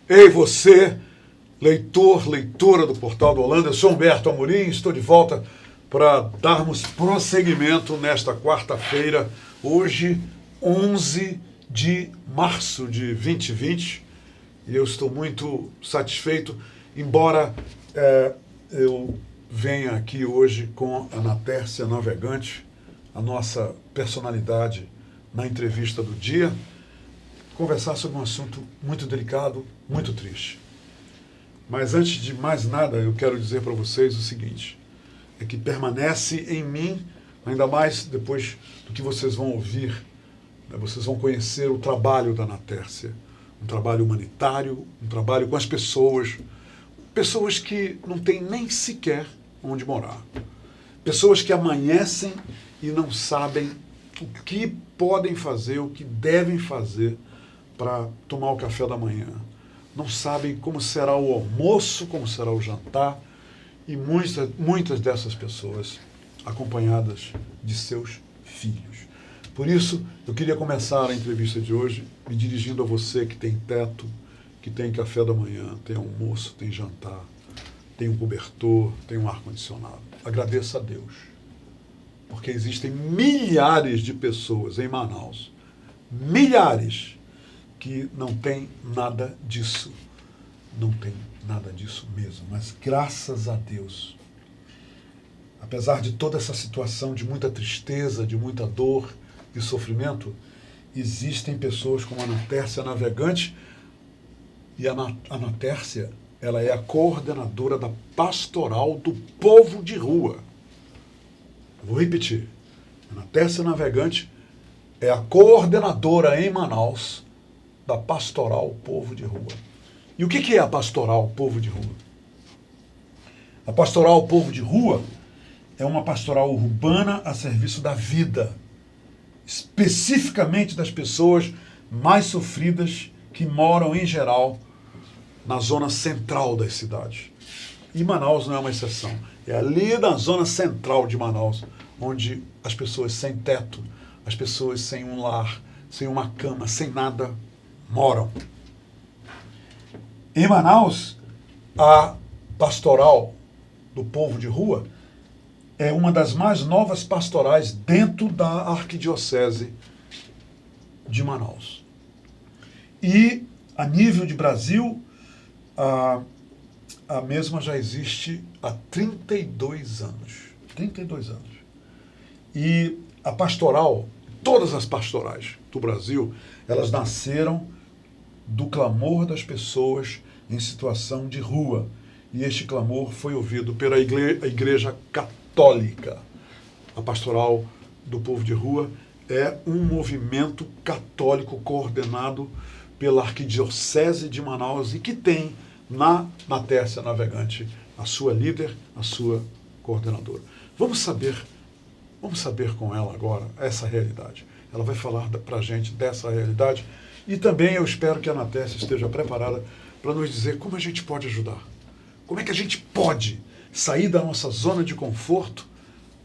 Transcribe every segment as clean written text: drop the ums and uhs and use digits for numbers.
Ei, você, leitor, leitora do Portal do Holanda, eu sou Humberto Amorim, estou de volta para darmos prosseguimento nesta quarta-feira, hoje, 11 de março de 2020, e eu estou muito satisfeito, embora eu venha aqui hoje com a Natércia Navegante, a nossa personalidade na entrevista do dia, conversar sobre um assunto muito delicado, muito triste. Mas antes de mais nada, eu quero dizer para vocês o seguinte, é que permanece em mim, ainda mais depois do que vocês vão ouvir, né, vocês vão conhecer o trabalho da Natércia, um trabalho humanitário, um trabalho com as pessoas que não têm nem sequer onde morar, pessoas que amanhecem e não sabem o que podem fazer, o que devem fazer para tomar o café da manhã. Não sabem como será o almoço, como será o jantar, e muitas dessas pessoas acompanhadas de seus filhos. Por isso, eu queria começar a entrevista de hoje me dirigindo a você que tem teto, que tem café da manhã, tem almoço, tem jantar, tem um cobertor, tem um ar-condicionado. Agradeça a Deus, porque existem milhares de pessoas em Manaus, milhares, que não tem nada disso. Não tem nada disso mesmo. Mas graças a Deus, apesar de toda essa situação de muita tristeza, de muita dor e sofrimento, existem pessoas como a Natércia Navegante, e a Natércia, ela é a coordenadora da Pastoral do Povo de Rua. Vou repetir. A Natércia Navegante é a coordenadora em Manaus da Pastoral Povo de Rua. E o que é a Pastoral Povo de Rua? A Pastoral Povo de Rua é uma pastoral urbana a serviço da vida, especificamente das pessoas mais sofridas que moram, em geral, na zona central das cidades. E Manaus não é uma exceção. É ali na zona central de Manaus, onde as pessoas sem teto, as pessoas sem um lar, sem uma cama, sem nada, moram. Em Manaus, a Pastoral do Povo de Rua é uma das mais novas pastorais dentro da Arquidiocese de Manaus. E, a nível de Brasil, a mesma já existe há 32 anos. 32 anos. E a pastoral, todas as pastorais do Brasil, elas nasceram do clamor das pessoas em situação de rua. E este clamor foi ouvido pela Igreja Católica. A Pastoral do Povo de Rua é um movimento católico coordenado pela Arquidiocese de Manaus e que tem na Natércia Navegante a sua líder, a sua coordenadora. Vamos saber com ela agora essa realidade. Ela vai falar para a gente dessa realidade. E também eu espero que a Natércia esteja preparada para nos dizer como a gente pode ajudar. Como é que a gente pode sair da nossa zona de conforto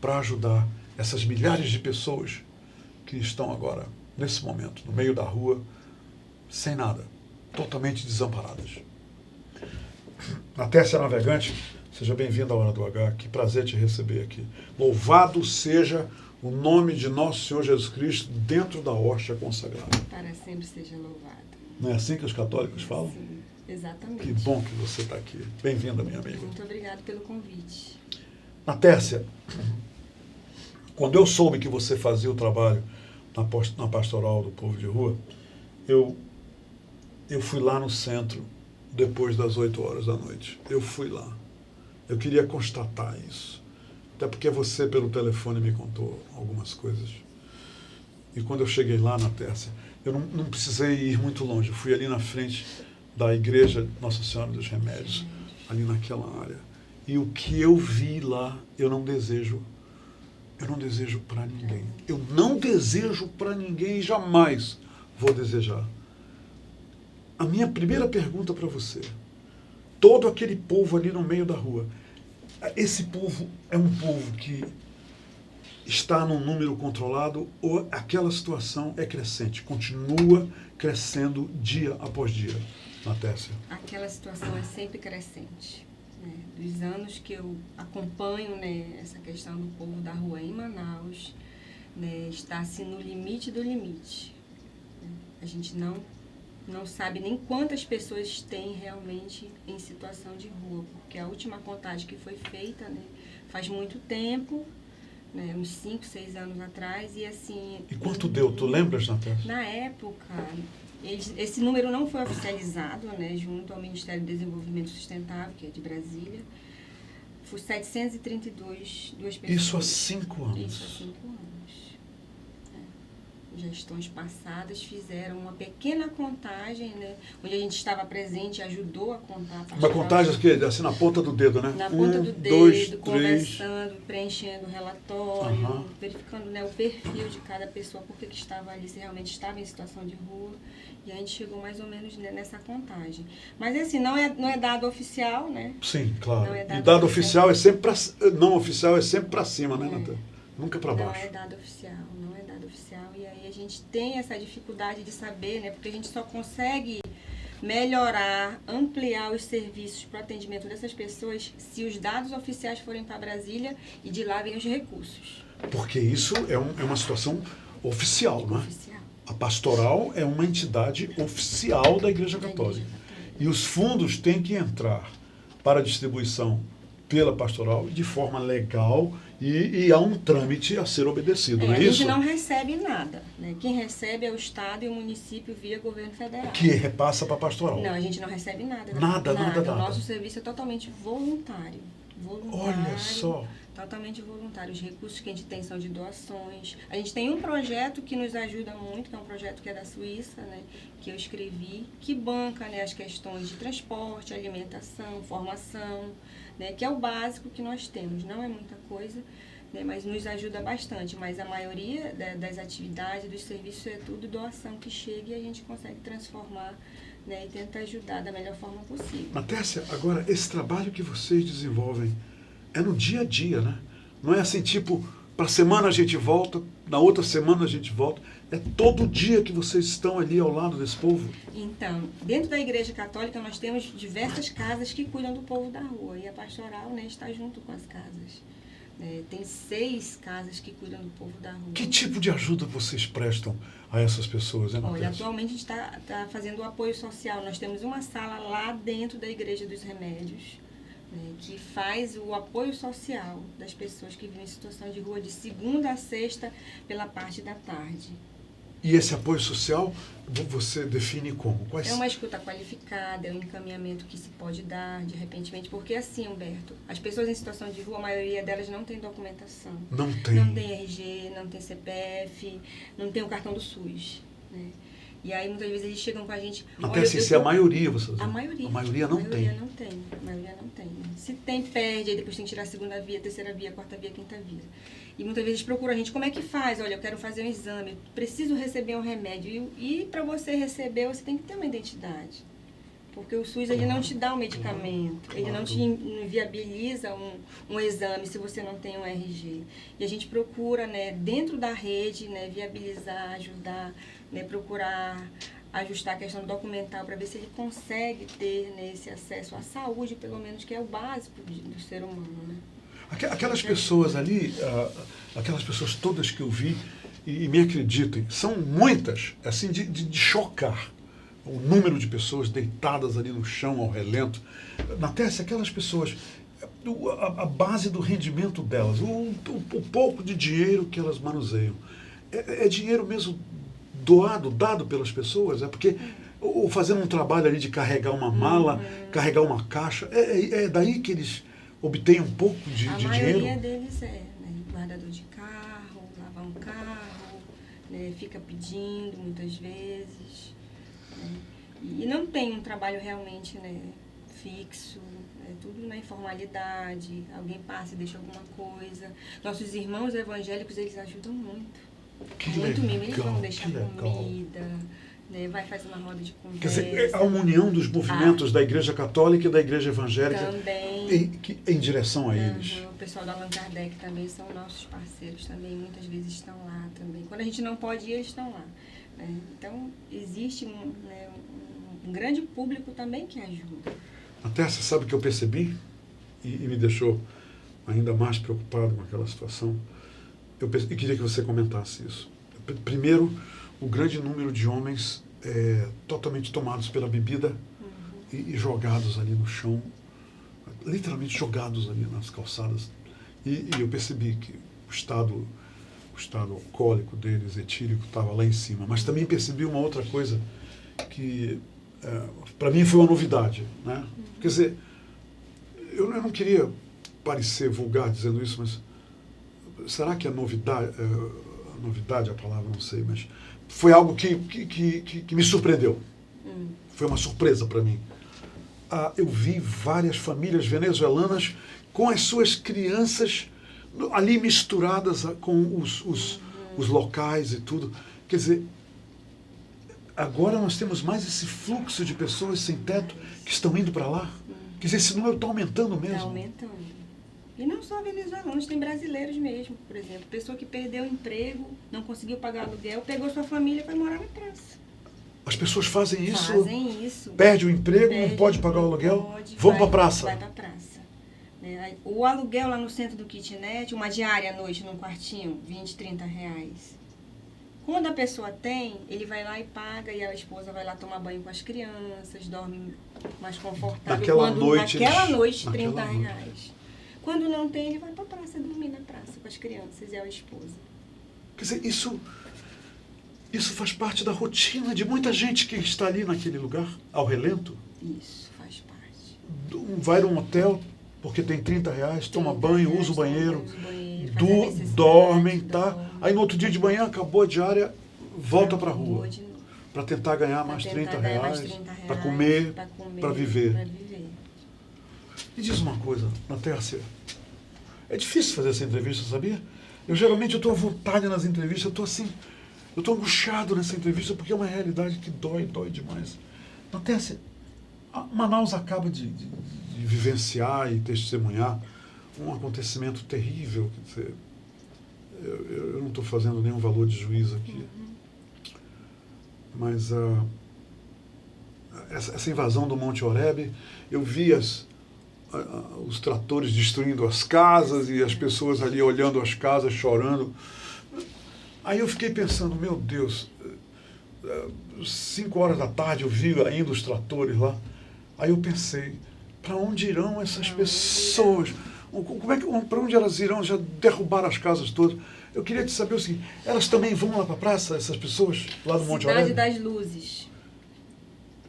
para ajudar essas milhares de pessoas que estão agora, nesse momento, no meio da rua, sem nada, totalmente desamparadas. Natércia Navegante, seja bem-vinda à Hora do H, que prazer te receber aqui. Louvado seja o nome de nosso Senhor Jesus Cristo dentro da hóstia consagrada. Para sempre seja louvado. Não é assim que os católicos falam? Sim, exatamente. Que bom que você está aqui. Bem-vinda, minha amiga. Muito obrigada pelo convite. Natércia, quando eu soube que você fazia o trabalho na Pastoral do Povo de Rua, eu fui lá no centro depois das 8 horas da noite. Eu fui lá. Eu queria constatar isso. Até porque você, pelo telefone, me contou algumas coisas. E quando eu cheguei lá, Natércia, eu não precisei ir muito longe. Eu fui ali na frente da igreja Nossa Senhora dos Remédios, ali naquela área. E o que eu vi lá, eu não desejo para ninguém. Eu não desejo para ninguém e jamais vou desejar. A minha primeira pergunta para você, todo aquele povo ali no meio da rua, esse povo é um povo que está num número controlado ou aquela situação é crescente, continua crescendo dia após dia? Natécia? Aquela situação é sempre crescente. Né? Dos anos que eu acompanho, né, essa questão do povo da rua em Manaus, né, está-se no limite do limite. Né? A gente não sabe nem quantas pessoas tem realmente em situação de rua, porque a última contagem que foi feita, né, faz muito tempo, né, uns 5, 6 anos atrás, e assim... E quanto deu? Tu lembras, Natécia? Na época, esse número não foi oficializado, né, junto ao Ministério do Desenvolvimento Sustentável, que é de Brasília. Foi 732 pessoas. Isso há 5 anos. Isso há 5 anos. Gestões passadas fizeram uma pequena contagem, né, onde a gente estava presente e ajudou a contar. Uma contagem assim na ponta do dedo, né? Na ponta do dedo, 2, conversando, preenchendo o relatório, verificando, né, o perfil de cada pessoa, por que estava ali, se realmente estava em situação de rua. E a gente chegou mais ou menos, né, nessa contagem. Mas assim, não é dado oficial, né? Sim, claro. Não é dado E dado oficial. oficial é sempre para... Não oficial é sempre para cima, né, Natécia? Nunca para baixo. Não é dado oficial, não é dado oficial. E aí a gente tem essa dificuldade de saber, né? Porque a gente só consegue melhorar, ampliar os serviços para o atendimento dessas pessoas se os dados oficiais forem para Brasília e de lá vêm os recursos. Porque isso é uma situação oficial, não é? Oficial. A pastoral é uma entidade oficial da Igreja Católica. E os fundos têm que entrar para a distribuição pela pastoral de forma legal e há um trâmite a ser obedecido, não é isso? A isso? gente não recebe nada. Né? Quem recebe é o Estado e o município via governo federal. Que repassa para a pastoral. Não, a gente não recebe nada. Nada. O nosso serviço é totalmente voluntário. Olha só. Totalmente voluntário. Os recursos que a gente tem são de doações. A gente tem um projeto que nos ajuda muito, que é um projeto que é da Suíça, né, que eu escrevi, que banca, né, as questões de transporte, alimentação, formação, né, que é o básico que nós temos. Não é muita coisa, né, mas nos ajuda bastante. Mas a maioria das atividades, dos serviços, é tudo doação que chega e a gente consegue transformar, né, e tenta ajudar da melhor forma possível. Natécia, agora, esse trabalho que vocês desenvolvem é no dia a dia, né? Não é assim, tipo, para a semana a gente volta, na outra semana a gente volta. É todo dia que vocês estão ali ao lado desse povo? Então, dentro da Igreja Católica nós temos diversas casas que cuidam do povo da rua. E a pastoral, né, está junto com as casas. Tem 6 casas que cuidam do povo da rua. Que tipo de ajuda vocês prestam a essas pessoas, hein, Olha, Natécia? atualmente a gente está fazendo o apoio social. Nós temos uma sala lá dentro da Igreja dos Remédios, né, que faz o apoio social das pessoas que vivem em situação de rua de segunda a sexta pela parte da tarde. E esse apoio social, você define como? Quais? É uma escuta qualificada, é um encaminhamento que se pode dar de repentemente, porque assim, Humberto, as pessoas em situação de rua, a maioria delas não tem documentação. Não tem. Não tem RG, não tem CPF, não tem o cartão do SUS, né? E aí muitas vezes eles chegam com a gente... Até assim, se a maioria, vocês A maioria. A maioria não tem. A maioria não tem. Se tem, perde, aí depois tem que tirar a segunda via, terceira via, quarta via, quinta via. E muitas vezes procuram a gente, como é que faz? Olha, eu quero fazer um exame, preciso receber um remédio. E para você receber, você tem que ter uma identidade. Porque o SUS, ele não te dá um medicamento, ele não te viabiliza um exame se você não tem um RG. E a gente procura, né, dentro da rede, né, viabilizar, ajudar, né, procurar ajustar a questão documental para ver se ele consegue ter, né, esse acesso à saúde, pelo menos, que é o básico do ser humano, né? Aquelas pessoas ali, aquelas pessoas todas que eu vi, e me acreditem, são muitas, assim, de chocar. O número de pessoas deitadas ali no chão, ao relento. Natécia, aquelas pessoas, a base do rendimento delas, o pouco de dinheiro que elas manuseiam, é dinheiro mesmo dado pelas pessoas? É porque, ou fazendo um trabalho ali de carregar uma mala, carregar uma caixa, é daí que eles obtêm um pouco de dinheiro? A maioria deles né, guardador de carro, lavar um carro, né, fica pedindo muitas vezes. E não tem um trabalho realmente, né, fixo, é tudo na informalidade, alguém passa e deixa alguma coisa. Nossos irmãos evangélicos, eles ajudam muito. Muito mesmo, eles vão deixar comida, né, vai fazer uma roda de conversa. Quer dizer, há uma união dos movimentos da Igreja Católica e da Igreja Evangélica também, em direção a eles. O pessoal da Allan Kardec também são nossos parceiros, também muitas vezes estão lá também. Quando a gente não pode ir, eles estão lá. Né? Então, existe um grande público também que ajuda. Até você sabe o que eu percebi e me deixou ainda mais preocupado com aquela situação. Eu queria que você comentasse isso. Primeiro, o grande número de homens totalmente tomados pela bebida e jogados ali no chão, literalmente jogados ali nas calçadas. E eu percebi que o estado alcoólico deles, etílico, estava lá em cima. Mas também percebi uma outra coisa que, para mim, foi uma novidade. Né? Quer dizer, eu não queria parecer vulgar dizendo isso, mas será que a novidade é a palavra, não sei, mas foi algo que me surpreendeu. Foi uma surpresa para mim. Eu vi várias famílias venezuelanas com as suas crianças ali misturadas com os locais e tudo. Quer dizer, agora nós temos mais esse fluxo de pessoas sem teto que estão indo para lá. Quer dizer, esse número está aumentando mesmo. Está aumentando. E não só venezuelanos, tem brasileiros mesmo, por exemplo. Pessoa que perdeu o emprego, não conseguiu pagar aluguel, pegou sua família e foi morar na praça. As pessoas fazem isso. Fazem isso. Perde o emprego, não pode pagar o aluguel, vão para a praça. Vai para a praça. O aluguel lá no centro do kitnet, uma diária à noite num quartinho, 20, 30 reais. Quando a pessoa tem, ele vai lá e paga, e a esposa vai lá tomar banho com as crianças, dorme mais confortável. Naquela noite, 30 reais. Quando não tem, ele vai para a praça, dormir na praça com as crianças e a esposa. Quer dizer, isso faz parte da rotina de muita gente que está ali naquele lugar, ao relento. Isso, faz parte. Vai num hotel, porque tem 30 reais, toma banho, usa o banheiro, dormem, tá? Aí no outro dia de manhã, acabou a diária, volta para a rua. Para tentar ganhar mais 30 reais, para comer, para viver. Me diz uma coisa, Natércia, é difícil fazer essa entrevista, sabia? Eu geralmente estou à vontade nas entrevistas, eu estou angustiado nessa entrevista porque é uma realidade que dói demais. Natércia, Manaus acaba de vivenciar e testemunhar um acontecimento terrível, quer dizer, eu não estou fazendo nenhum valor de juízo aqui, mas essa invasão do Monte Oreb, eu vi os tratores destruindo as casas e as pessoas ali olhando as casas, chorando. Aí eu fiquei pensando, meu Deus, 5 horas da tarde eu vi ainda os tratores lá. Aí eu pensei, para onde irão essas pessoas? Para onde elas irão? Já derrubaram as casas todas. Eu queria te saber o seguinte, elas também vão lá para a praça, essas pessoas lá do Monte Oreb? Cidade das Luzes.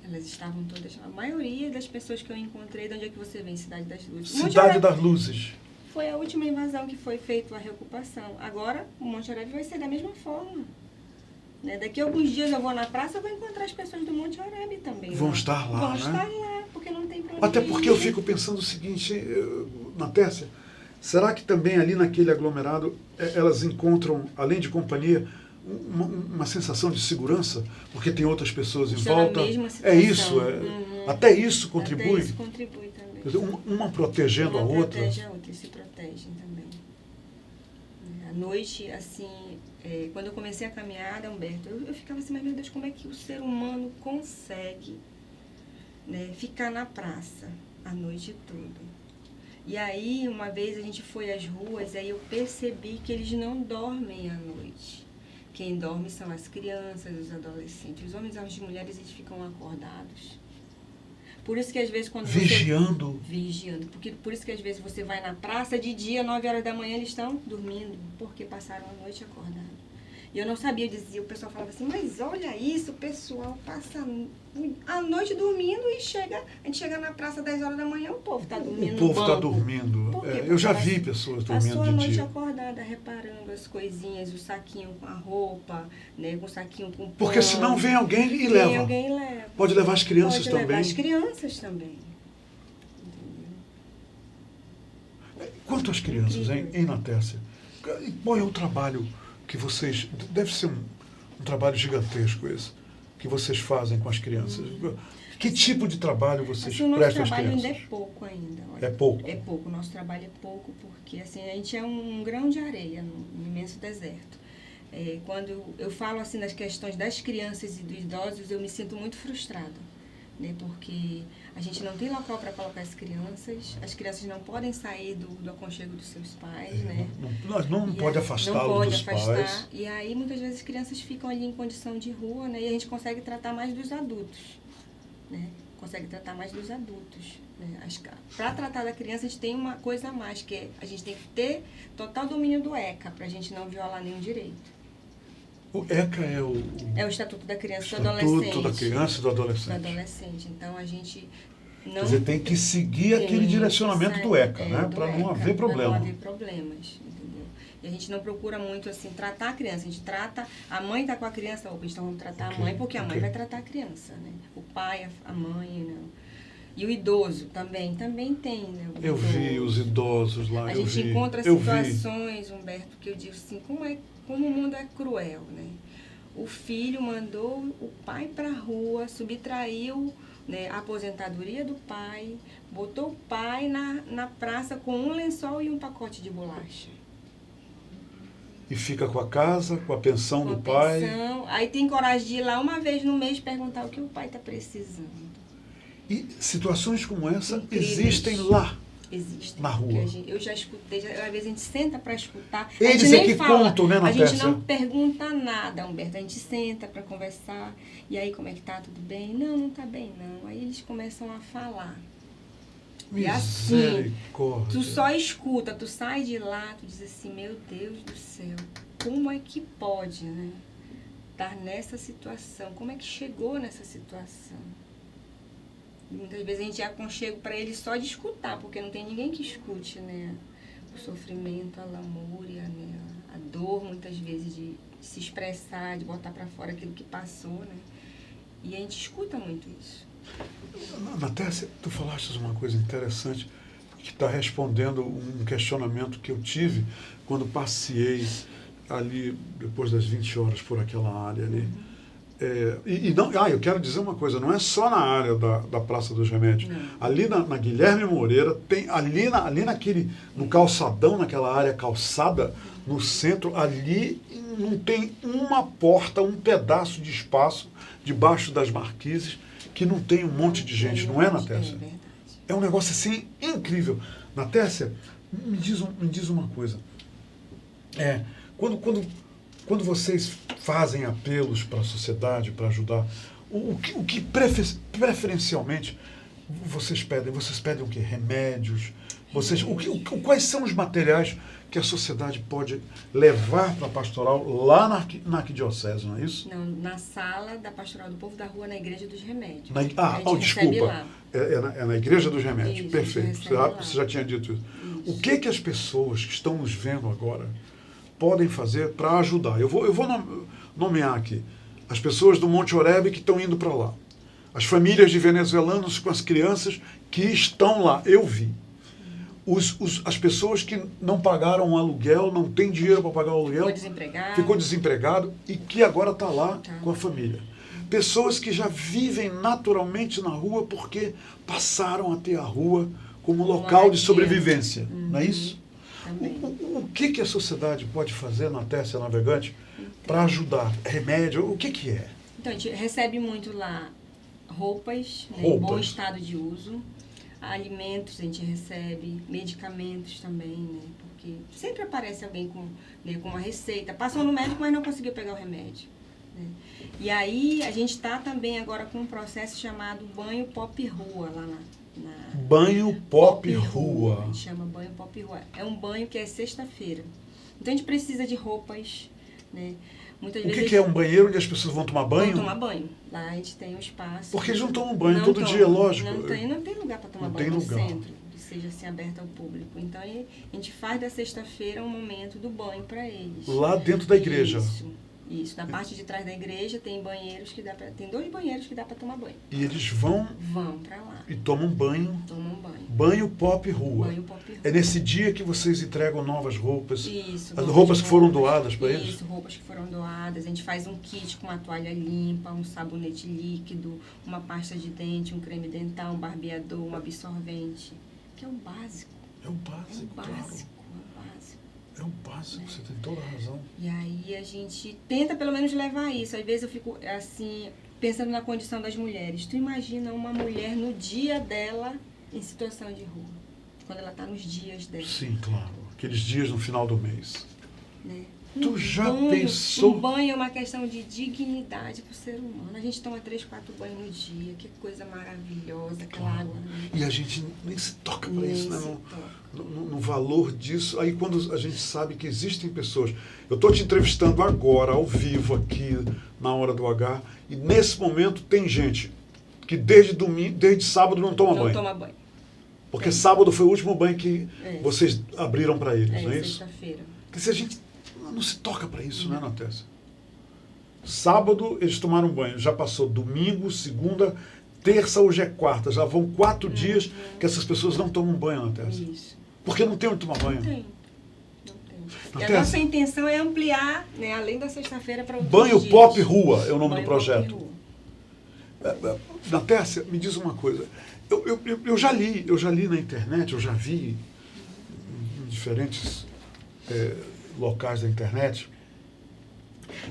Elas estavam todas, a maioria das pessoas que eu encontrei, de onde é que você vem? Cidade das Luzes. Cidade das Luzes. Foi a última invasão que foi feita, a reocupação. Agora, o Monte Oreb vai ser da mesma forma. Né? Daqui a alguns dias eu vou na praça, eu vou encontrar as pessoas do Monte Oreb também. Vão estar lá, Vão estar lá, porque não tem problema. Até porque eu fico pensando o seguinte, Natércia, será que também ali naquele aglomerado elas encontram, além de companhia, uma sensação de segurança? Porque tem outras pessoas em volta. É isso, até isso contribui. Até isso contribui também. Uma protegendo a outra. Protege a outra e se protegem também. À noite, assim, quando eu comecei a caminhada, Humberto, eu ficava assim, mas meu Deus, como é que o ser humano consegue, né, ficar na praça a noite toda? E aí, uma vez a gente foi às ruas, aí eu percebi que eles não dormem à noite. Quem dorme são as crianças, os adolescentes. Os homens e as mulheres, eles ficam acordados. Por isso que às vezes quando Vigiando. Vigiando. Por isso que às vezes você vai na praça de dia, 9 horas da manhã, eles estão dormindo, porque passaram a noite acordados. E eu não sabia, o pessoal falava assim, mas olha isso, o pessoal passa a noite dormindo e a gente chega na praça 10 horas da manhã, o povo está dormindo. O povo está dormindo. Eu já vi pessoas dormindo de dia. Passou a noite acordada, reparando as coisinhas, o saquinho com a roupa, né, com o saquinho com o pão. Porque senão vem alguém e leva. Vem alguém e leva. Pode levar as crianças também. Pode levar as crianças também. Quantas crianças, hein, Natércia? Qual é o trabalho que vocês... Deve ser um trabalho gigantesco esse, que vocês fazem com as crianças. Que tipo de trabalho vocês prestam às crianças? O nosso trabalho ainda é pouco ainda. Olha. É pouco? É pouco. O nosso trabalho é pouco porque assim, a gente é um grão de areia num imenso deserto. Quando eu falo assim das questões das crianças e dos idosos, eu me sinto muito frustrada. né? Porque a gente não tem local para colocar as crianças não podem sair do aconchego dos seus pais, né? Não pode afastá-los dos pais. E aí, muitas vezes, as crianças ficam ali em condição de rua, né? E a gente consegue tratar mais dos adultos, né? Consegue tratar mais dos adultos. Né? Para tratar da criança, a gente tem uma coisa a mais, que é a gente tem que ter total domínio do ECA, para a gente não violar nenhum direito. O ECA é o Estatuto da Criança e do Estatuto Adolescente. da Criança e do Adolescente. Do adolescente. Então, a gente não... Quer dizer, tem que seguir aquele direcionamento do ECA, né? Para não haver problema. Para não haver problemas, entendeu? E a gente não procura muito, assim, tratar a criança. A gente trata... A mãe está com a criança, então vamos tratar a mãe, porque a mãe vai tratar a criança, né? O pai, a mãe, né? E o idoso também tem, né? Eu vi os idosos lá, A gente encontra situações, Humberto, que eu digo assim, como o mundo é cruel, né? O filho mandou o pai para a rua, subtraiu, né, a aposentadoria do pai, botou o pai na praça com um lençol e um pacote de bolacha. E fica com a casa, com a pensão do pai. Aí tem coragem de ir lá uma vez no mês perguntar o que o pai está precisando. E situações como essa Incríveis. Existem lá. Existem. Na rua. Eu já escutei, às vezes a gente senta para escutar. Eles é que contam, né, Natécia? A gente não pergunta nada, Humberto. A gente senta para conversar. E aí, como é que tá? Tudo bem? Não tá bem, não. Aí eles começam a falar. E assim, tu só escuta, tu sai de lá, tu diz assim, meu Deus do céu, como é que pode, né? Estar nessa situação? Como é que chegou nessa situação? Muitas vezes a gente aconchega para ele só de escutar, porque não tem ninguém que escute, né? O sofrimento, a lamúria, né? A dor, muitas vezes, de se expressar, de botar para fora aquilo que passou, né? E a gente escuta muito isso. Natécia, tu falaste uma coisa interessante que está respondendo um questionamento que eu tive quando passeei ali, depois das 20 horas, por aquela área ali. Eu quero dizer uma coisa, não é só na área da Praça dos Remédios. Não. Ali na Guilherme Moreira, tem ali no calçadão, naquela área calçada, no centro, ali não tem uma porta, um pedaço de espaço debaixo das marquises que não tem um monte de gente, não é, Natécia? É um negócio assim incrível. Natécia, me diz uma coisa. Quando vocês fazem apelos para a sociedade, para ajudar, o que preferencialmente vocês pedem? Vocês pedem o quê? Remédios? Quais são os materiais que a sociedade pode levar para a pastoral lá na arquidiocese, não é isso? Não, na sala da Pastoral do Povo da Rua, na Igreja dos Remédios. Desculpa. É na Igreja dos Remédios. Isso, perfeito. Você já tinha dito isso. O que as pessoas que estão nos vendo agora podem fazer para ajudar? Eu vou nomear aqui as pessoas do Monte Oreb que estão indo para lá, as famílias de venezuelanos com as crianças que estão lá, eu vi. As pessoas que não pagaram o aluguel, não tem dinheiro para pagar o aluguel, ficou desempregado e que agora está lá com a família. Pessoas que já vivem naturalmente na rua porque passaram a ter a rua como local de sobrevivência, não é isso? O que a sociedade pode fazer na Natécia Navegante para ajudar? Remédio? O que é? Então, a gente recebe muito lá roupas, né, em bom estado de uso, alimentos a gente recebe, medicamentos também, né, porque sempre aparece alguém com uma receita. Passou no médico, mas não conseguiu pegar o remédio. Né? E aí a gente está também agora com um processo chamado Banho Pop Rua, lá Banho Pop Rua. A gente chama Banho Pop Rua. É um banho que é sexta-feira. Então a gente precisa de roupas, né? Muitas vezes que é um banheiro onde as pessoas vão tomar banho? Vão tomar banho. Lá a gente tem um espaço. Porque eles não tomam banho todo dia, lógico. Não tem lugar para tomar banho no centro, que seja assim aberto ao público. Então a gente faz da sexta-feira um momento do banho para eles. Lá dentro da igreja? Isso. Na parte de trás da igreja tem banheiros que dá para... Tem 2 banheiros que dá para tomar banho. E eles vão para lá. E tomam banho. Banho. Banho Pop Rua. Banho Pop Rua. É nesse dia que vocês entregam novas roupas? Isso. As roupas que foram doadas para eles? Isso, roupas que foram doadas. A gente faz um kit com uma toalha limpa, um sabonete líquido, uma pasta de dente, um creme dental, um barbeador, um absorvente. Que é o básico. É o básico, claro. É o básico, você tem toda a razão. E aí a gente tenta pelo menos levar isso. Às vezes eu fico assim, pensando na condição das mulheres. Tu imagina uma mulher no dia dela em situação de rua, quando ela está nos dias dela. Sim, claro. Aqueles dias no final do mês. Né? Tu já pensou? Um banho é uma questão de dignidade para o ser humano. A gente toma 3, 4 banhos no dia. Que coisa maravilhosa, aquela água. Né? E a gente nem se toca para isso, né? Se No valor disso. Aí quando a gente sabe que existem pessoas... Eu estou te entrevistando agora, ao vivo, aqui, na Hora do H, e nesse momento tem gente que desde sábado não toma banho. Não toma banho. Porque sábado foi o último banho que vocês abriram para eles, não é isso? Sexta-feira. Porque se a gente não se toca para isso, né, Natécia? Sábado eles tomaram banho, já passou domingo, segunda, terça, hoje é quarta, já vão 4 dias que essas pessoas não tomam banho, Natécia. Isso. Porque não tem onde tomar banho. Não tem. E Natécia, a nossa intenção é ampliar, né, além da sexta-feira, para outros Banho dias. Pop Rua é o nome Banho do projeto. Pop Rua. Natécia, me diz uma coisa. Eu já li na internet, eu já vi em diferentes locais da internet,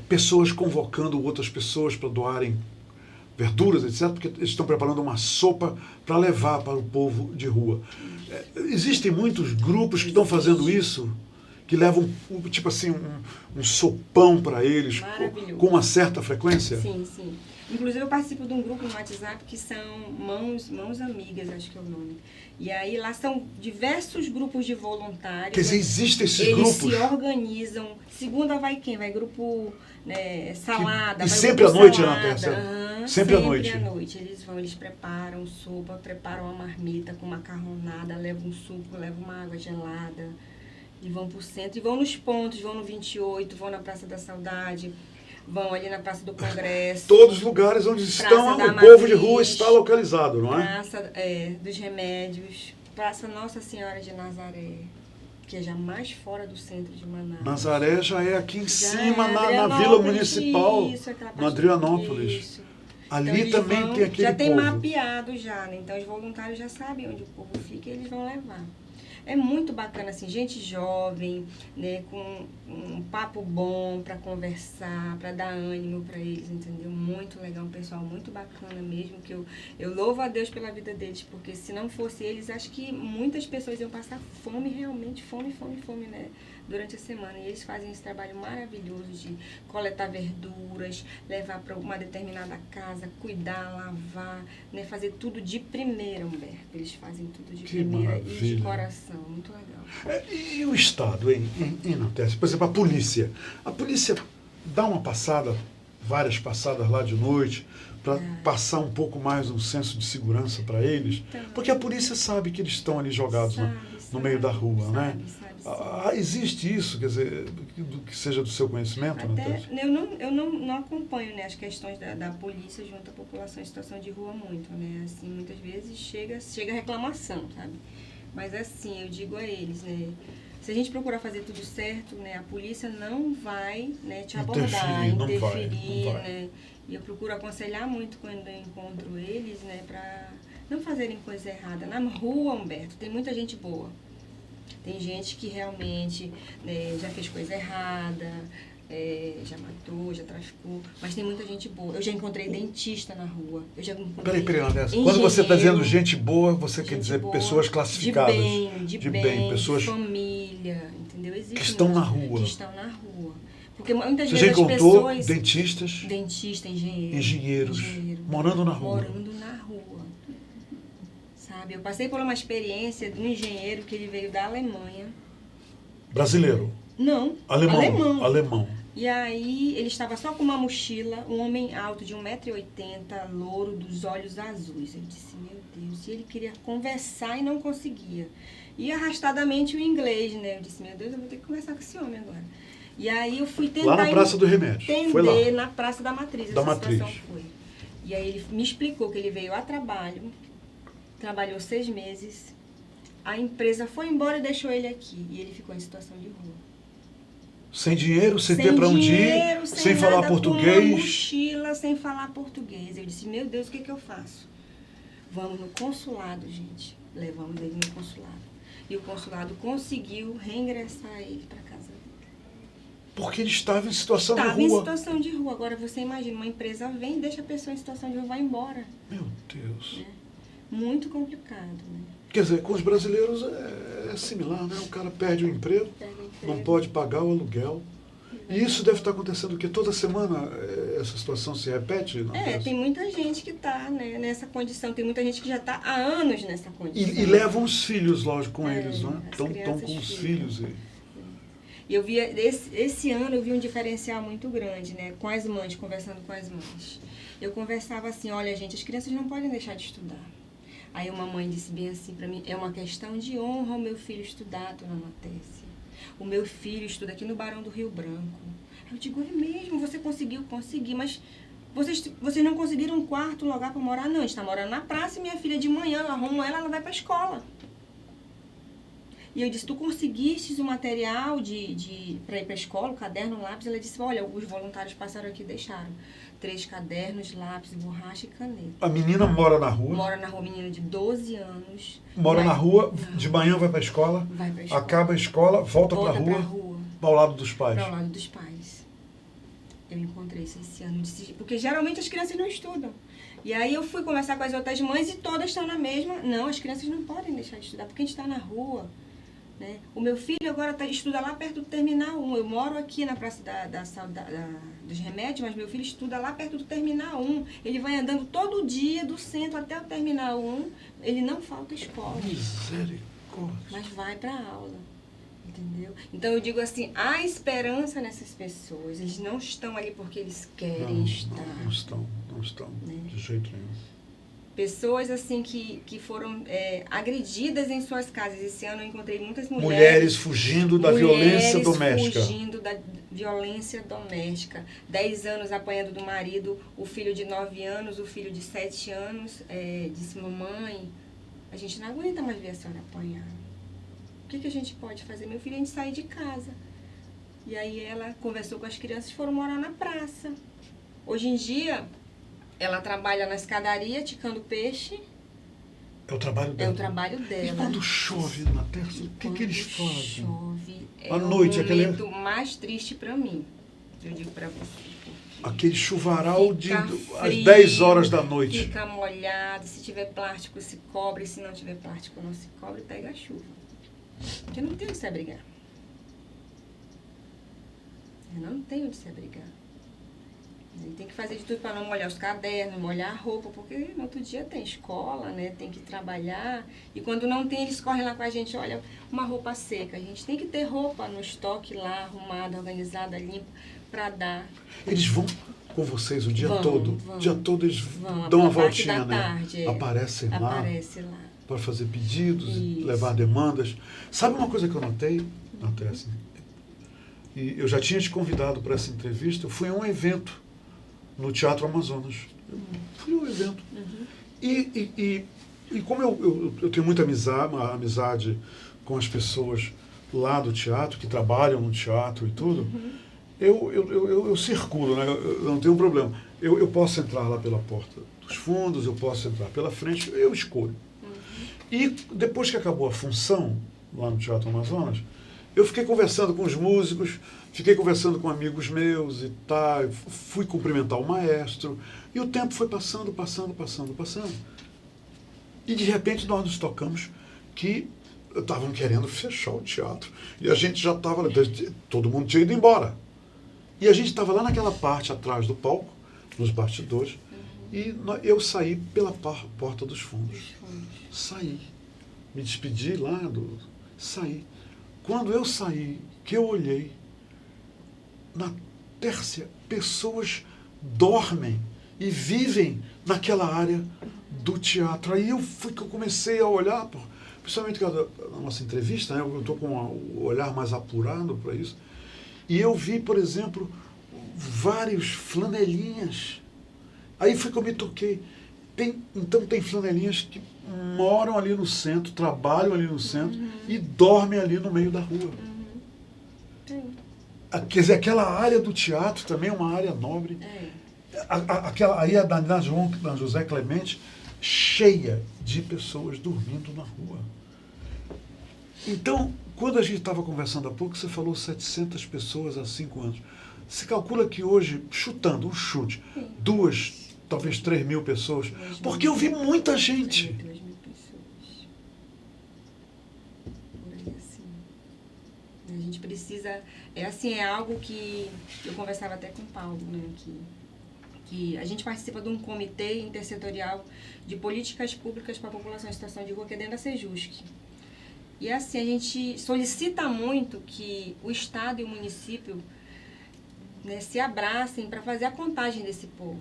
pessoas convocando outras pessoas para doarem verduras, etc., porque eles estão preparando uma sopa para levar para o povo de rua. Existem muitos grupos que estão fazendo isso, que levam, tipo assim, um sopão para eles com uma certa frequência? Sim, sim. Inclusive, eu participo de um grupo no WhatsApp que são Mãos Amigas, acho que é o nome. E aí, lá são diversos grupos de voluntários. Quer dizer, existem esses eles grupos? Eles se organizam. Segunda vai quem? Vai grupo salada. E vai sempre grupo à noite, salada. Natécia? Sempre à noite. Sempre à noite. Eles preparam sopa, preparam uma marmita com macarronada, levam um suco, levam uma água gelada. E vão pro centro, e vão nos pontos, vão no 28, vão na Praça da Saudade, vão ali na Praça do Congresso. Todos os lugares onde o povo de rua está localizado, não é? Praça dos Remédios, Praça Nossa Senhora de Nazaré, que é já mais fora do centro de Manaus. Nazaré já é aqui em cima, na Vila Municipal, no Adrianópolis. Isso. Ali então, também tem aquele já tem povo. mapeado já, né? Então os voluntários já sabem onde o povo fica e eles vão levar. É muito bacana, assim, gente jovem, né, com um papo bom para conversar, para dar ânimo para eles, entendeu? Muito legal, um pessoal muito bacana mesmo, que eu louvo a Deus pela vida deles, porque se não fosse eles, acho que muitas pessoas iam passar fome, realmente, fome, né, durante a semana. E eles fazem esse trabalho maravilhoso de coletar verduras, levar para uma determinada casa, cuidar, lavar, né, fazer tudo de primeira, Humberto. Eles fazem tudo de primeira e de coração. Muito legal. E o Estado, hein, Natécia? Por exemplo, a polícia. A polícia dá uma passada, várias passadas lá de noite, para passar um pouco mais um senso de segurança para eles, então, porque a polícia sabe que eles estão ali jogados no meio da rua, né? Existe isso, quer dizer, que seja do seu conhecimento, Natécia? Eu não acompanho, né, as questões da polícia junto à população em situação de rua muito, né? Assim, muitas vezes chega reclamação, sabe? Mas assim, eu digo a eles, né? Se a gente procurar fazer tudo certo, né, a polícia não vai, né, te abordar, interferir, não vai. Né? E eu procuro aconselhar muito quando eu encontro eles, né, para não fazerem coisa errada. Na rua, Humberto, tem muita gente boa. Tem gente que realmente, né, já fez coisa errada, já matou, já traficou, mas tem muita gente boa. Eu já encontrei dentista na rua. Peraí, quando você está dizendo gente boa, você quer dizer boa, pessoas classificadas? De bem, pessoas de família, entendeu? Existe que estão na rua. Que estão na rua. Porque muitas você vezes já encontrou as pessoas... dentistas? Engenheiros. Morando na rua. Morando na rua. Sabe? Eu passei por uma experiência de um engenheiro que ele veio da Alemanha. Brasileiro? Não. Alemão. E aí, ele estava só com uma mochila, um homem alto de 1,80 m, louro, dos olhos azuis. Eu disse, meu Deus, e ele queria conversar e não conseguia. E arrastadamente o inglês, né? Eu disse, meu Deus, eu vou ter que conversar com esse homem agora. E aí eu fui tentar... Lá na Praça do Remédio. Foi lá. Na Praça da Matriz. Situação foi. E aí ele me explicou que ele veio a trabalho, trabalhou 6 meses, a empresa foi embora e deixou ele aqui. E ele ficou em situação de rua. Sem dinheiro, sem ter para onde ir, sem falar português. Com uma mochila, sem falar português. Eu disse, meu Deus, o que eu faço? Vamos no consulado, gente. Levamos ele no consulado. E o consulado conseguiu reingressar ele para casa dele. Porque ele estava em situação de Estava em rua. situação de rua. Agora você imagina, uma empresa vem, deixa a pessoa em situação de rua, vai embora. Meu Deus. Né? Muito complicado, né? Quer dizer, com os brasileiros é similar, né? O cara perde o emprego, Pega o emprego. não pode pagar o aluguel. E isso deve estar acontecendo, porque toda semana essa situação se repete? Não Tem muita gente que está, né, nessa condição. Tem muita gente que já está há anos nessa condição. E levam os filhos, lógico, com eles, né? as Estão crianças com os ficam. filhos. E eu vi, esse ano eu vi um diferencial muito grande, né? Com as mães, conversando com as mães. Eu conversava assim, olha gente, as crianças não podem deixar de estudar. Aí uma mãe disse bem assim para mim, é uma questão de honra o meu filho estudar, dona Matécia. O meu filho estuda aqui no Barão do Rio Branco. Eu digo, é mesmo, você conseguiu? Consegui, mas vocês não conseguiram um quarto, um lugar para morar? Não, a gente está morando na praça e minha filha de manhã, eu arrumo ela vai para a escola. E eu disse, tu conseguiste o material para ir para a escola, o caderno, o lápis? Ela disse, olha, os voluntários passaram aqui e deixaram 3 cadernos, lápis, borracha e caneta. A menina mora na rua? Mora na rua, menina de 12 anos. Mora na rua, de manhã vai para a escola, Vai para a escola. acaba a escola, volta para a pra rua, ao lado dos pais. Para o lado dos pais. Eu encontrei isso esse ano, porque geralmente as crianças não estudam. E aí eu fui conversar com as outras mães e todas estão na mesma. Não, as crianças não podem deixar de estudar, porque a gente está na rua. Né? O meu filho agora estuda lá perto do Terminal 1. Eu moro aqui na Praça dos Remédios, mas meu filho estuda lá perto do Terminal 1. Ele vai andando todo dia do centro até o Terminal 1. Ele não falta escola. Misericórdia. Mas vai para a aula. Entendeu? Então eu digo assim, há esperança nessas pessoas. Eles não estão ali porque eles querem estar. Não estão, Né? de jeito nenhum. Pessoas assim que foram agredidas em suas casas. Esse ano eu encontrei muitas mulheres. Mulheres fugindo da violência doméstica. Fugindo da violência doméstica. 10 anos apanhando do marido, o filho de 9 anos, o filho de 7 anos. Disse, mamãe, a gente não aguenta mais ver a senhora apanhar. O que a gente pode fazer? Meu filho, a gente sai de casa. E aí ela conversou com as crianças e foram morar na praça. Hoje em dia, ela trabalha na escadaria, ticando peixe. É o trabalho dela. É o trabalho dela. E quando chove na terra, o que eles fazem? Chove, à noite, o momento mais triste para mim. Eu digo para você. Aquele chuvaral às frio, 10 horas da noite. Fica molhado. Se tiver plástico, se cobre. Se não tiver plástico, não se cobre. Pega a chuva. Porque não tem onde se abrigar. Eu não tenho onde se abrigar. Ele tem que fazer de tudo para não molhar os cadernos, molhar a roupa, porque no outro dia tem escola, né? Tem que trabalhar. E quando não tem, eles correm lá com a gente, olha, uma roupa seca. A gente tem que ter roupa no estoque lá, arrumada, organizada, limpa, para dar. Eles vão com vocês o dia todo? Vão. O dia todo eles Vão, dão uma a parte voltinha, da né? tarde, Aparecem lá. Aparece lá. Para fazer pedidos, Isso. levar demandas. Sabe uma coisa que eu notei, Matécia? E eu já tinha te convidado para essa entrevista. Eu fui a um evento no Teatro Amazonas. Fui a um evento. E como eu tenho muita amizade com as pessoas lá do teatro, que trabalham no teatro e tudo, eu circulo, né? Eu não tenho problema. Eu posso entrar lá pela porta dos fundos, eu posso entrar pela frente, eu escolho. E depois que acabou a função, lá no Teatro Amazonas, eu fiquei conversando com os músicos, fiquei conversando com amigos meus e tal, fui cumprimentar o maestro, e o tempo foi passando. E de repente nós nos tocamos que estavam querendo fechar o teatro. E a gente já estava, todo mundo tinha ido embora. E a gente estava lá naquela parte atrás do palco, nos bastidores, e eu saí pela porta dos fundos. Saí. Me despedi lá, saí. Quando eu saí, que eu olhei, na Tércia, pessoas dormem e vivem naquela área do teatro. Aí que eu comecei a olhar, principalmente na nossa entrevista, né, eu estou com o olhar mais apurado para isso, e eu vi, por exemplo, vários flanelinhas. Aí foi que eu me toquei. Então tem flanelinhas que moram ali no centro, trabalham ali no centro e dormem ali no meio da rua. Quer dizer, aquela área do teatro também é uma área nobre. Aí a da José Clemente, cheia de pessoas dormindo na rua. Então, quando a gente estava conversando há pouco, você falou 700 pessoas há 5 anos. Se calcula que hoje, chutando, um chute, 2, talvez 3 mil pessoas, porque eu vi muita gente. 2 mil pessoas. Por aí, assim. A gente precisa... é algo que eu conversava até com o Paulo, né? Que a gente participa de um comitê intersetorial de políticas públicas para a população em situação de rua, que é dentro da Sejusc. E assim, a gente solicita muito que o Estado e o município, né, se abracem para fazer a contagem desse povo.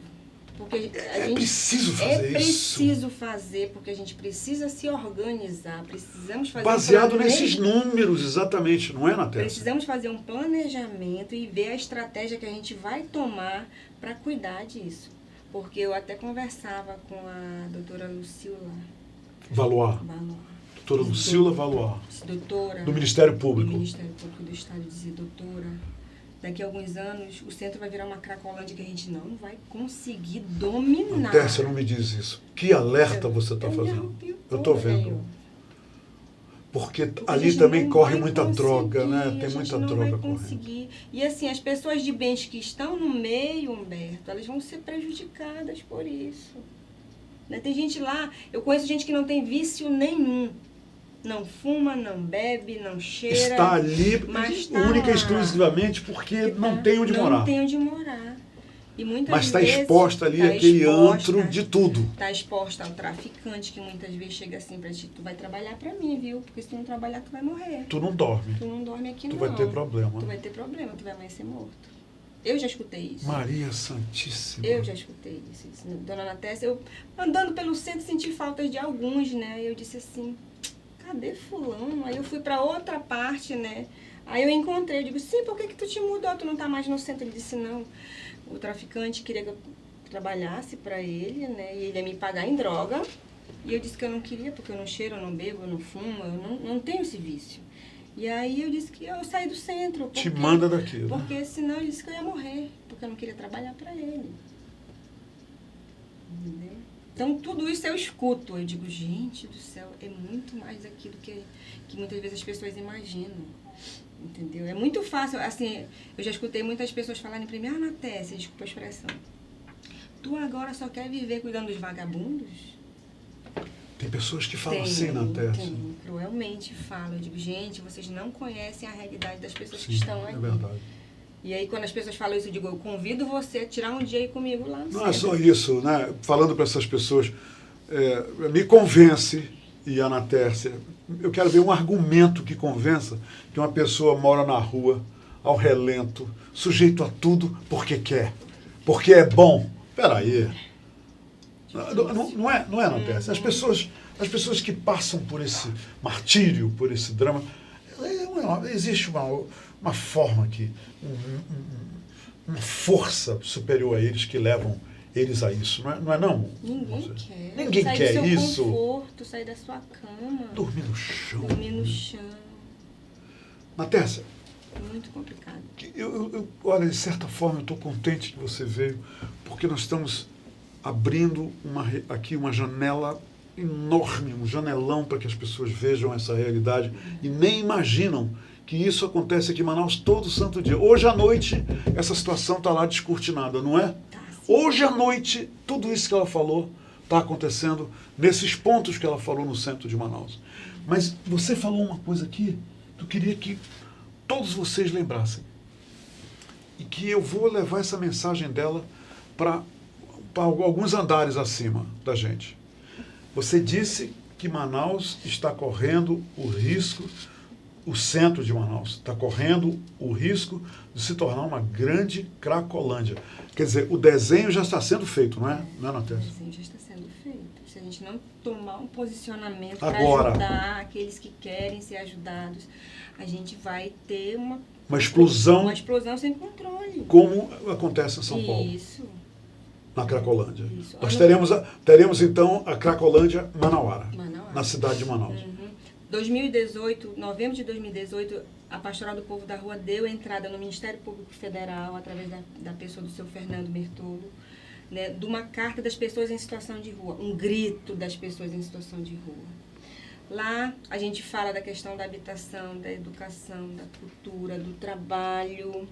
Porque preciso fazer isso. É preciso fazer, porque a gente precisa se organizar, precisamos fazer baseado nesses números, exatamente, não é, Natécia? Precisamos fazer um planejamento e ver a estratégia que a gente vai tomar para cuidar disso. Porque eu até conversava com a doutora Lucila Valois. Doutora Lucila Valois. Doutora. Do Ministério Público. Do Ministério Público do Estado, dizer, doutora, daqui a alguns anos o centro vai virar uma Cracolândia que a gente não vai conseguir dominar. Natécia, não me diz isso. Que alerta você está fazendo? Eu estou vendo. Porque ali também corre muita droga, né? Tem muita droga correndo. E assim, as pessoas de bens que estão no meio, Humberto, elas vão ser prejudicadas por isso. Né? Tem gente lá, eu conheço gente que não tem vício nenhum. Não fuma, não bebe, não cheira. Está ali única e exclusivamente porque não tem onde morar. Não tem onde morar. E muitas mas está vezes exposta ali aquele antro de tudo. Está exposta ao traficante que muitas vezes chega assim para ti, tu vai trabalhar para mim, viu? Porque se tu não trabalhar, tu vai morrer. Tu não dorme. Tu não dorme aqui, tu não. Tu vai ter problema. Tu vai ter problema, tu vai amanhecer morto. Eu já escutei isso. Maria Santíssima. Eu já escutei isso. Dona Natécia, eu andando pelo centro senti faltas de alguns, né? Aí eu disse assim, cadê fulano? Aí eu fui para outra parte, né? Aí eu encontrei, eu digo, sim, por que tu te mudou? Tu não tá mais no centro? Ele disse, não. O traficante queria que eu trabalhasse para ele, né? E ele ia me pagar em droga. E eu disse que eu não queria, porque eu não cheiro, eu não bebo, eu não fumo, eu não tenho esse vício. E aí eu disse que eu saí do centro. Te manda daqui, né? Porque senão ele disse que eu ia morrer, porque eu não queria trabalhar para ele. Entendeu? Então tudo isso eu escuto. Eu digo, gente do céu, é muito mais daquilo que muitas vezes as pessoas imaginam. Entendeu? É muito fácil, assim, eu já escutei muitas pessoas falarem para mim, Natécia, desculpa a expressão, tu agora só quer viver cuidando dos vagabundos? Tem pessoas que falam assim, Natécia. Tem, cruelmente falam. Eu digo, gente, vocês não conhecem a realidade das pessoas que Sim, estão aqui. É verdade. E aí, quando as pessoas falam isso, eu digo, eu convido você a tirar um dia aí comigo lá no Não centro. é só isso, né? Falando para essas pessoas, me convence, e a Natécia, eu quero ver um argumento que convença que uma pessoa mora na rua, ao relento, sujeito a tudo porque quer, porque é bom. Peraí. Não é, Natécia? As pessoas que passam por esse martírio, por esse drama, existe uma forma que, uma força superior a eles que levam eles a isso, não é não? Ninguém quer. Ninguém quer sair do seu isso. conforto, sair da sua cama. Dormir no chão. Dormir no chão. Natécia, Muito complicado. Olha, de certa forma, eu estou contente que você veio, porque nós estamos abrindo aqui uma janela enorme, um janelão para que as pessoas vejam essa realidade e nem imaginam que isso acontece aqui em Manaus todo santo dia. Hoje à noite, essa situação está lá descortinada, não é? Tá, sim. Hoje à noite, tudo isso que ela falou está acontecendo nesses pontos que ela falou no centro de Manaus. Mas você falou uma coisa aqui que eu queria que todos vocês lembrassem. E que eu vou levar essa mensagem dela para alguns andares acima da gente. Você disse que Manaus está correndo o risco, o centro de Manaus está correndo o risco de se tornar uma grande Cracolândia. Quer dizer, o desenho já está sendo feito, não é, Natécia? O desenho já está sendo feito. Se a gente não tomar um posicionamento para ajudar aqueles que querem ser ajudados, a gente vai ter uma explosão. Uma explosão sem controle. Como acontece em São Paulo. Isso. Na Cracolândia. Isso. Nós teremos então a Cracolândia Manauara, na cidade de Manaus. 2018, novembro de 2018, a Pastoral do Povo da Rua deu entrada no Ministério Público Federal, através da pessoa do seu Fernando Bertolo, de uma carta das pessoas em situação de rua, um grito das pessoas em situação de rua. Lá a gente fala da questão da habitação, da educação, da cultura, do trabalho,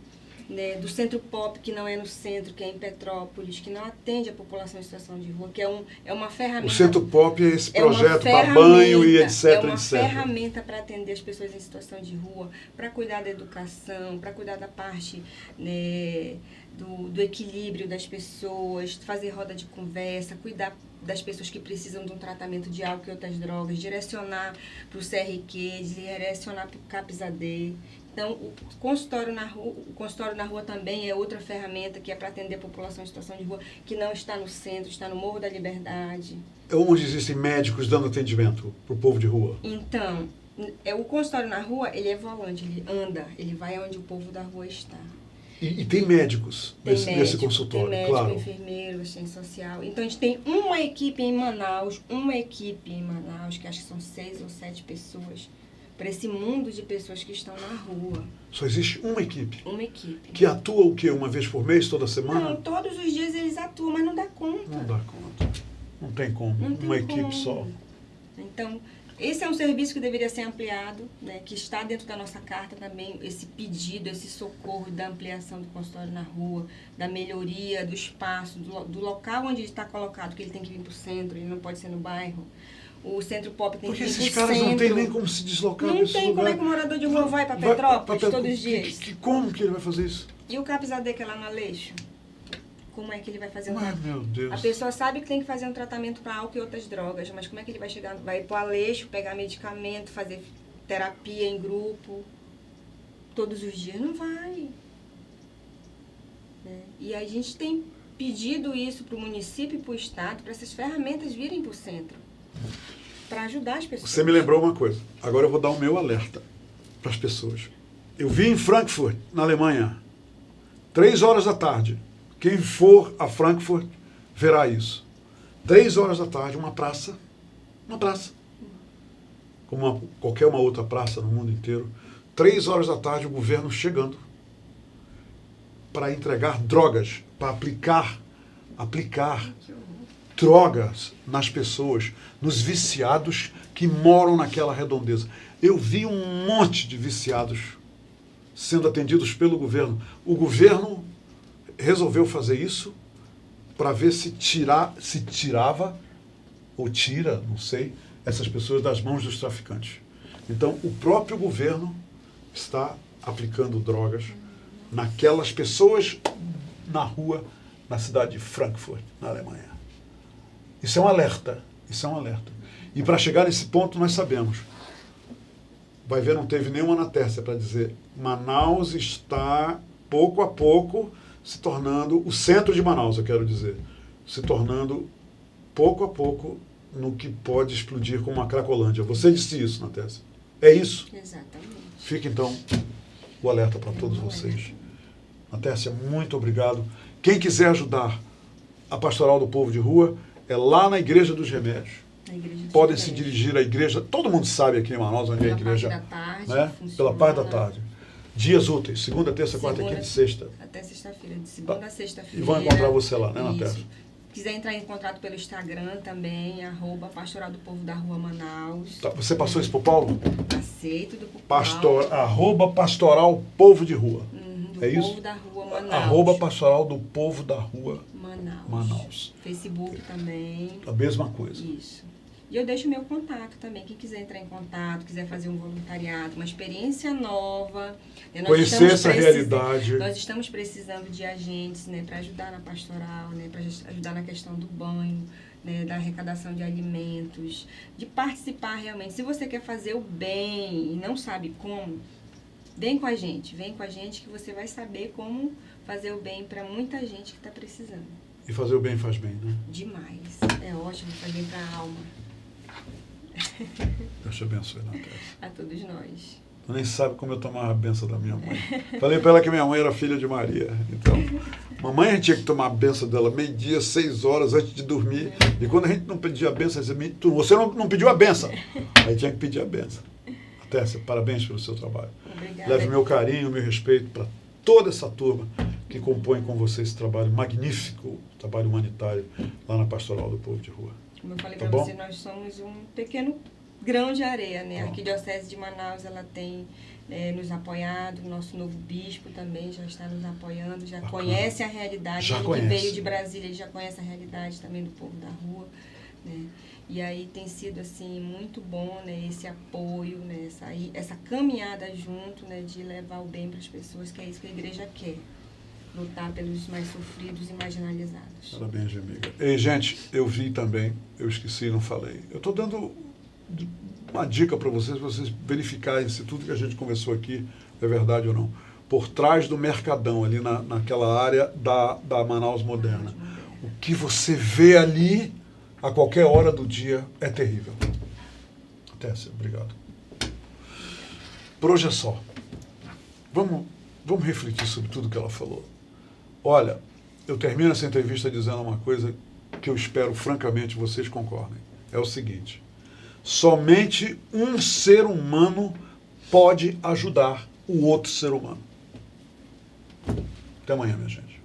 né, do Centro Pop, que não é no centro, que é em Petrópolis, que não atende a população em situação de rua, que é uma ferramenta... O Centro Pop é esse projeto para banho e etc, É uma etc. ferramenta para atender as pessoas em situação de rua, para cuidar da educação, para cuidar da parte, né, do equilíbrio das pessoas, fazer roda de conversa, cuidar das pessoas que precisam de um tratamento de álcool e outras drogas, direcionar para o CRQ, direcionar para o CAPS-AD. Então, o consultório na rua também é outra ferramenta que é para atender a população em situação de rua, que não está no centro, está no Morro da Liberdade. É onde existem médicos dando atendimento para o povo de rua. Então, o consultório na rua, ele é volante, ele anda, ele vai onde o povo da rua está. E tem médicos nesse consultório, tem médico, claro. enfermeiro, assistente social. Então, a gente tem uma equipe em Manaus, que acho que são 6 ou 7 pessoas, para esse mundo de pessoas que estão na rua. Só existe uma equipe? Uma equipe. Que atua o quê? Uma vez por mês, toda semana? Não, todos os dias eles atuam, mas não dá conta. Não dá conta. Não tem como. Não tem uma como. Equipe só. Então, esse é um serviço que deveria ser ampliado, né, que está dentro da nossa carta também, esse pedido, esse socorro da ampliação do consultório na rua, da melhoria do espaço, do local onde ele está colocado, que ele tem que vir para o centro, ele não pode ser no bairro. O Centro Pop tem Porque que vir para o esses caras centro. não tem nem como se deslocar Não nesse tem, lugar. como é que o morador de rua vai para Petrópolis todos os dias? Como que ele vai fazer isso? E o CAPS-AD que é lá no Aleixo? Como é que ele vai fazer Ai, meu Deus. A pessoa sabe que tem que fazer um tratamento para álcool e outras drogas, mas como é que ele vai chegar? Vai para o Aleixo, pegar medicamento, fazer terapia em grupo, todos os dias? Não vai. Né? E a gente tem pedido isso para o município e para o estado, para essas ferramentas virem para o centro, para ajudar as pessoas. Você me lembrou uma coisa. Agora eu vou dar o meu alerta para as pessoas. Eu vi em Frankfurt, na Alemanha, 3 horas da tarde. Quem for a Frankfurt verá isso. 3 horas da tarde, uma praça, como qualquer uma outra praça no mundo inteiro, 3 horas da tarde o governo chegando para entregar drogas, para aplicar drogas nas pessoas, nos viciados que moram naquela redondeza. Eu vi um monte de viciados sendo atendidos pelo governo. O governo resolveu fazer isso para ver se tirava, ou tira, não sei, essas pessoas das mãos dos traficantes. Então, o próprio governo está aplicando drogas naquelas pessoas na rua, na cidade de Frankfurt, na Alemanha. Isso é um alerta, E para chegar nesse ponto, nós sabemos. Vai ver, não teve nenhuma anatésia para dizer, Manaus está, pouco a pouco, se tornando, o centro de Manaus, eu quero dizer, se tornando, pouco a pouco, no que pode explodir como uma Cracolândia. Você disse isso, Natécia. É isso? Exatamente. Fica, então, o alerta para todos vocês. Natécia, muito obrigado. Quem quiser ajudar a Pastoral do Povo de Rua, é lá na Igreja dos Remédios. Podem se dirigir à igreja, todo mundo sabe aqui em Manaus onde é a igreja. Pela parte da tarde, né? Pela parte da tarde. Dias úteis, segunda, terça, quarta, quinta e sexta. Até sexta-feira, de segunda a sexta-feira. E vão encontrar você lá, né, Natécia? Quiser entrar em contato pelo Instagram também, @Pastoral do Povo da Rua Manaus. Tá, você passou isso pro Paulo? Passei tudo pro Paulo. @Pastoral Povo de Rua. Do é Povo isso? da Rua Manaus. @Pastoral do Povo da Rua Manaus. Facebook também. A mesma coisa. Isso. E eu deixo o meu contato também. Quem quiser entrar em contato, quiser fazer um voluntariado, uma experiência nova. Conhecer essa realidade. Nós estamos precisando de agentes, né, para ajudar na pastoral, né, para ajudar na questão do banho, né, da arrecadação de alimentos, de participar realmente. Se você quer fazer o bem e não sabe como, vem com a gente que você vai saber como fazer o bem para muita gente que está precisando. E fazer o bem faz bem, né? Demais. É ótimo, faz bem para a alma. Deus te abençoe, Natécia. A todos nós. Tu nem sabe como eu tomava a benção da minha mãe. Falei para ela que minha mãe era filha de Maria. Então, mamãe a gente tinha que tomar a benção dela meio-dia, 6 horas antes de dormir. E quando a gente não pedia a benção, você não pediu a benção. Aí tinha que pedir a benção. Natécia, parabéns pelo seu trabalho. Obrigada. Leve meu carinho, meu respeito para toda essa turma que compõe com você esse trabalho magnífico, trabalho humanitário lá na Pastoral do Povo de Rua. Como eu falei Tá para bom? você, nós somos um pequeno grão de areia, né? A Arquidiocese de Manaus, ela tem nos apoiado, o nosso novo bispo também já está nos apoiando, já conhece a realidade, ele que veio de Brasília, ele já conhece a realidade também do povo da rua, né? E aí tem sido, assim, muito bom, né, esse apoio, né, essa caminhada junto, né, de levar o bem para as pessoas, que é isso que a igreja quer, lutar pelos mais sofridos e marginalizados. Parabéns, amiga. E, gente, eu vi também, eu esqueci, não falei. Eu estou dando uma dica para vocês verificarem se tudo que a gente conversou aqui é verdade ou não. Por trás do Mercadão, ali naquela área da Manaus Moderna. O que você vê ali, a qualquer hora do dia, é terrível. Até, obrigado. Por hoje é só. Vamos refletir sobre tudo que ela falou. Olha, eu termino essa entrevista dizendo uma coisa que eu espero, francamente, vocês concordem. É o seguinte: somente um ser humano pode ajudar o outro ser humano. Até amanhã, minha gente.